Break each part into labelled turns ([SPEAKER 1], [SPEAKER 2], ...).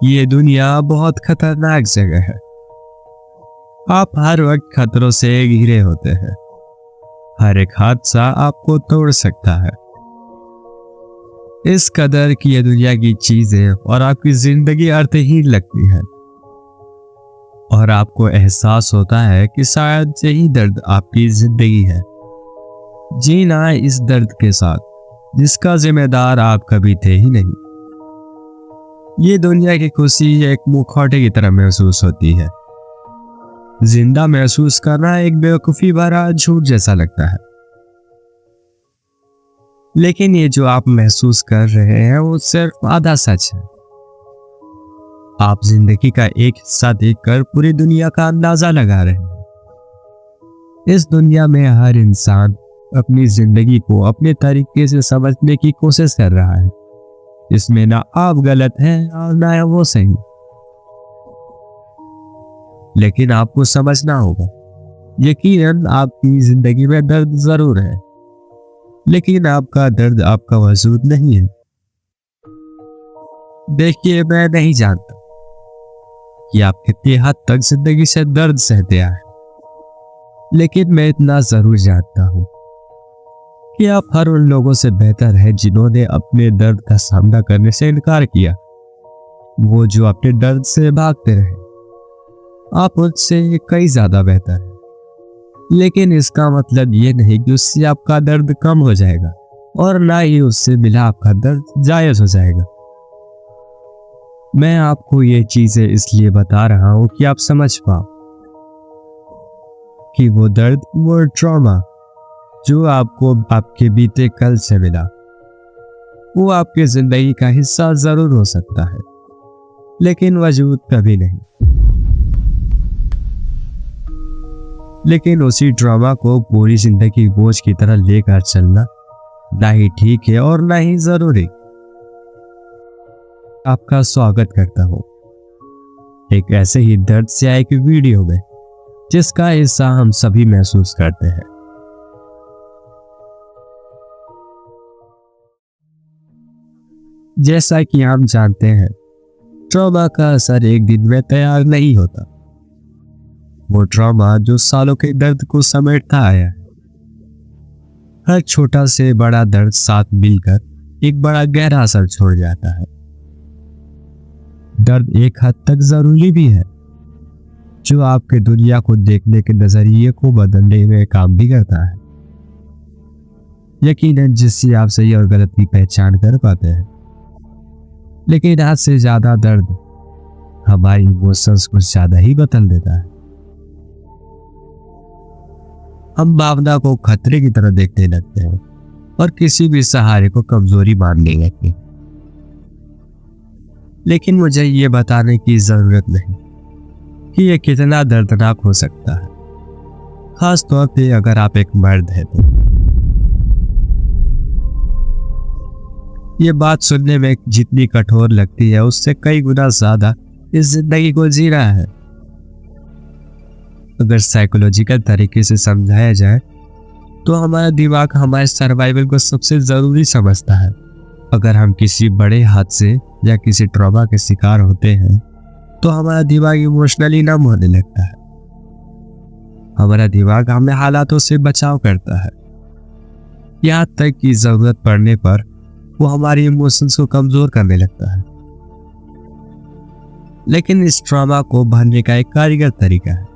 [SPEAKER 1] ये दुनिया बहुत खतरनाक जगह है। आप हर वक्त खतरों से घिरे होते हैं। हर एक हादसा आपको तोड़ सकता है। इस कदर की ये दुनिया की चीजें और आपकी जिंदगी अर्थहीन लगती है और आपको एहसास होता है कि शायद यही दर्द आपकी जिंदगी है। जीना इस दर्द के साथ जिसका जिम्मेदार आप कभी थे ही नहीं। ये दुनिया की खुशी एक मुखौटे की तरह महसूस होती है। जिंदा महसूस करना एक बेवकूफी भरा झूठ जैसा लगता है। लेकिन ये जो आप महसूस कर रहे हैं वो सिर्फ आधा सच है। आप जिंदगी का एक हिस्सा देखकर पूरी दुनिया का अंदाजा लगा रहे हैं। इस दुनिया में हर इंसान अपनी जिंदगी को अपने तरीके से समझने की कोशिश कर रहा है। इसमें ना आप गलत हैं और ना वो सही। लेकिन आपको समझना होगा, यकीनन आपकी जिंदगी में दर्द जरूर है, लेकिन आपका दर्द आपका वजूद नहीं है। देखिए, मैं नहीं जानता कि आप कितनी हद तक जिंदगी से दर्द सहते आए, लेकिन मैं इतना जरूर जानता हूं कि आप हर उन लोगों से बेहतर है जिन्होंने अपने दर्द का सामना करने से इनकार किया। वो जो अपने दर्द से भागते रहे। आप उससे कई ज्यादा बेहतर हैं। लेकिन इसका मतलब ये नहीं कि उससे आपका दर्द कम हो जाएगा और ना ही उससे मिला आपका दर्द जायज हो जाएगा। मैं आपको ये चीजें इसलिए बता रहा हूं कि आप समझ पाओ कि वो दर्द, वो ट्रॉमा जो आपको आपके बीते कल से मिला, वो आपकी जिंदगी का हिस्सा जरूर हो सकता है, लेकिन वजूद कभी नहीं। लेकिन उसी ड्रामा को पूरी जिंदगी बोझ की तरह लेकर चलना ना ही ठीक है और ना ही जरूरी। आपका स्वागत करता हूं एक ऐसे ही दर्द से आए की वीडियो में जिसका हिस्सा हम सभी महसूस करते हैं। जैसा कि हम जानते हैं, ट्रॉमा का असर एक दिन में तैयार नहीं होता। वो ट्रॉमा जो सालों के दर्द को समेटता आया है। हर छोटा से बड़ा दर्द साथ मिलकर एक बड़ा गहरा असर छोड़ जाता है। दर्द एक हद तक जरूरी भी है, जो आपके दुनिया को देखने के नजरिए को बदलने में काम भी करता है। यकीनन जिससे आप सही और गलत की पहचान कर पाते हैं। लेकिन आज से ज्यादा दर्द हमारी इमोशंस को ज्यादा ही बदल देता है। हम भावना को खतरे की तरह देखने लगते हैं और किसी भी सहारे को कमजोरी मानने लगते हैं। लेकिन मुझे ये बताने की जरूरत नहीं कि यह कितना दर्दनाक हो सकता है, खास तौर पे अगर आप एक मर्द हैं तो। ये बात सुनने में जितनी कठोर लगती है, उससे कई गुना ज्यादा इस जिंदगी को जी रहा है। अगर साइकोलॉजिकल तरीके से समझाया जाए तो हमारा दिमाग हमारे सर्वाइवल को सबसे जरूरी समझता है। अगर हम किसी बड़े हादसे या किसी ट्रॉमा के शिकार होते हैं तो हमारा दिमाग इमोशनली नम होने लगता है। हमारा दिमाग हमें हालातों से बचाव करता है, यहाँ तक कि जरूरत पड़ने पर वो हमारी इमोशंस को कमजोर करने लगता है। लेकिन इस ट्रॉमा को भरने का एक कारीगर तरीका है,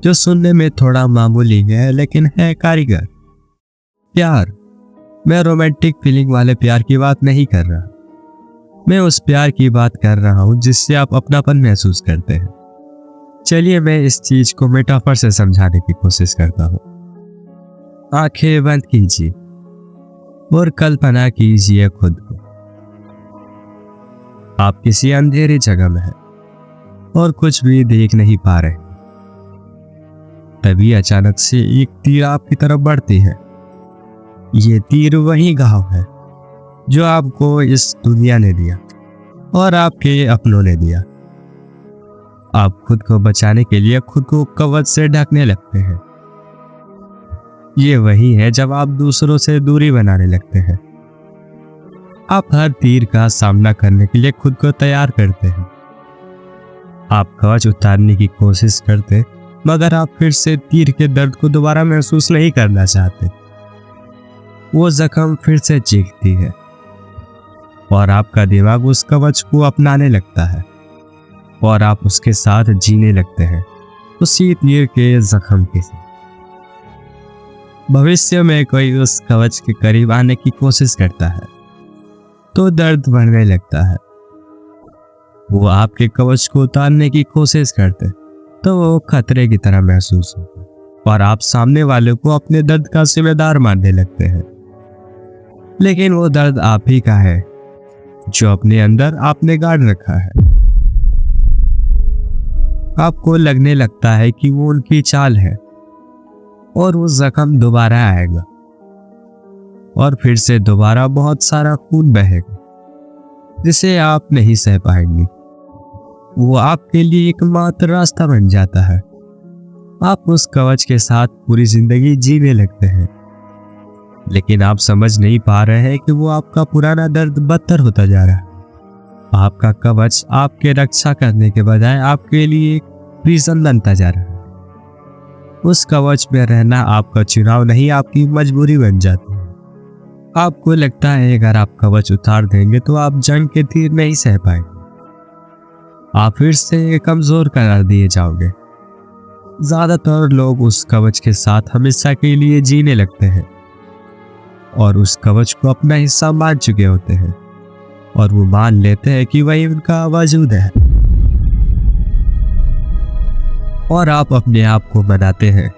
[SPEAKER 1] जो सुनने में थोड़ा मामूली है लेकिन है कारीगर। प्यार। मैं रोमांटिक फीलिंग वाले प्यार की बात नहीं कर रहा। मैं उस प्यार की बात कर रहा हूं जिससे आप अपनापन महसूस करते हैं। चलिए मैं इस चीज को मेटाफर से समझाने की कोशिश करता हूं। आंखें बंद कीजिए और कल्पना कीजिए खुद को आप किसी अंधेरी जगह में हैं और कुछ भी देख नहीं पा रहे। तभी अचानक से एक तीर आपकी तरफ बढ़ती है। ये तीर वही घाव है जो आपको इस दुनिया ने दिया और आपके अपनों ने दिया। आप खुद को बचाने के लिए खुद को कवच से ढकने लगते हैं। ये वही है जब आप दूसरों से दूरी बनाने लगते हैं। आप हर तीर का सामना करने के लिए खुद को तैयार करते हैं। आप कवच उतारने की कोशिश करते, मगर आप फिर से तीर के दर्द को दोबारा महसूस नहीं करना चाहते। वो जख्म फिर से चीखती है और आपका दिमाग उस कवच को अपनाने लगता है और आप उसके साथ जीने लगते हैं, उसी तीर के जख्म के साथ। भविष्य में कोई उस कवच के करीब आने की कोशिश करता है तो दर्द बढ़ने लगता है। वो आपके कवच को उतारने की कोशिश करते तो वो खतरे की तरह महसूस होता और आप सामने वाले को अपने दर्द का जिम्मेदार मानने लगते हैं। लेकिन वो दर्द आप ही का है जो अपने अंदर आपने गाड़ रखा है। आपको लगने लगता है कि वो उनकी चाल है और वो जख्म दोबारा आएगा और फिर से दोबारा बहुत सारा खून बहेगा जिसे आप नहीं सह पाएंगे। वो आपके लिए एकमात्र रास्ता बन जाता है। आप उस कवच के साथ पूरी जिंदगी जीने लगते हैं, लेकिन आप समझ नहीं पा रहे हैं कि वो आपका पुराना दर्द बदतर होता जा रहा है। आपका कवच आपके रक्षा करने के बजाय आपके लिए एक प्रिजन बनता जा रहा है। उस कवच में रहना आपका चुनाव नहीं, आपकी मजबूरी बन जाती है। आपको लगता है अगर आप कवच उतार देंगे तो आप जंग के तीर नहीं सह पाएंगे, आप फिर से कमजोर करार दिए जाओगे। ज्यादातर लोग उस कवच के साथ हमेशा के लिए जीने लगते हैं और उस कवच को अपना हिस्सा मान चुके होते हैं और वो मान लेते हैं कि वही उनका वजूद है। और आप अपने आप को मनाते हैं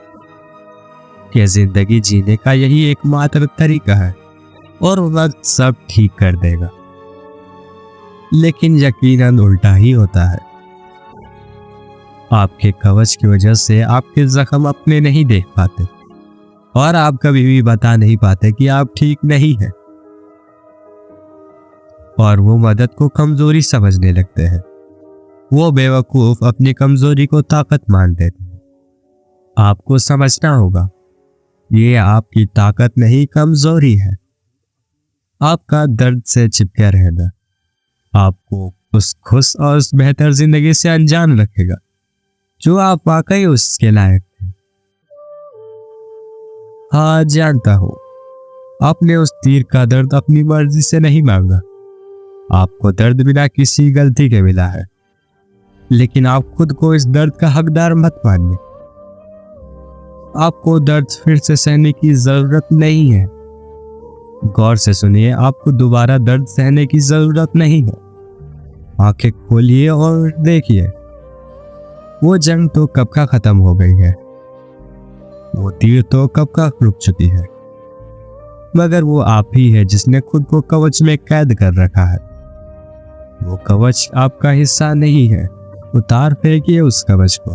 [SPEAKER 1] कि जिंदगी जीने का यही एकमात्र तरीका है और वक्त सब ठीक कर देगा। लेकिन यकीनन उल्टा ही होता है। आपके कवच की वजह से आपके जख्म अपने नहीं देख पाते और आप कभी भी बता नहीं पाते कि आप ठीक नहीं हैं और वो मदद को कमजोरी समझने लगते हैं। वो बेवकूफ अपनी कमजोरी को ताकत मान देते हैं। आपको समझना होगा, ये आपकी ताकत नहीं कमजोरी है। आपका दर्द से चिपके रहना आपको उस खुश और उस बेहतर जिंदगी से अनजान रखेगा जो आप वाकई उसके लायक थे। हाँ, जानता हूं आपने उस तीर का दर्द अपनी मर्जी से नहीं मांगा। आपको दर्द बिना किसी गलती के मिला है, लेकिन आप खुद को इस दर्द का हकदार मत मानिए। आपको दर्द फिर से सहने की जरूरत नहीं है। गौर से सुनिए, आपको दोबारा दर्द सहने की जरूरत नहीं है। आंखें खोलिए और देखिए, वो जंग तो कब का खत्म हो गई है, वो तीर तो कब का रुक चुकी है, मगर वो आप ही है जिसने खुद को कवच में कैद कर रखा है। वो कवच आपका हिस्सा नहीं है। उतार फेंकिए उस कवच को।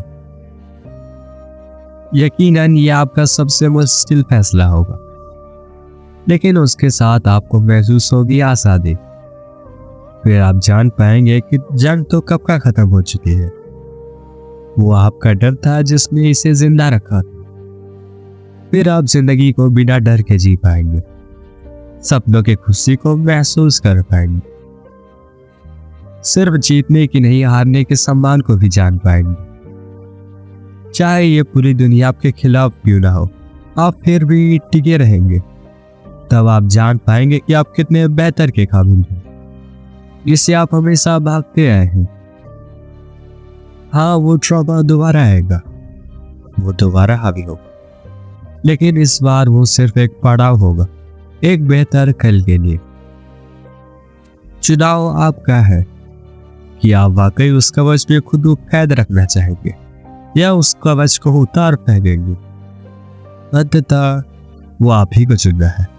[SPEAKER 1] यकीनन ये आपका सबसे मुश्किल फैसला होगा, लेकिन उसके साथ आपको महसूस होगी आज़ादी। फिर आप जान पाएंगे कि जंग तो कब का खत्म हो चुकी है। वो आपका डर था जिसने इसे जिंदा रखा था। फिर आप जिंदगी को बिना डर के जी पाएंगे, सपनों की खुशी को महसूस कर पाएंगे, सिर्फ जीतने की नहीं हारने के सम्मान को भी जान पाएंगे। चाहे ये पूरी दुनिया आपके खिलाफ क्यों ना हो, आप फिर भी टिके रहेंगे। तब आप जान पाएंगे कि आप कितने बेहतर के काबिल हैं, जिससे आप हमेशा भागते आए हैं। हाँ, वो ट्रॉमा दोबारा आएगा, वो दोबारा हावी होगा, लेकिन इस बार वो सिर्फ एक पड़ाव होगा, एक बेहतर कल के लिए। चुनाव आपका है कि आप वाकई उस कवच में खुद को कैद रखना चाहेंगे या उस कवच को उतार फेंकेंगे। अंततः वो आप ही को चुनना है।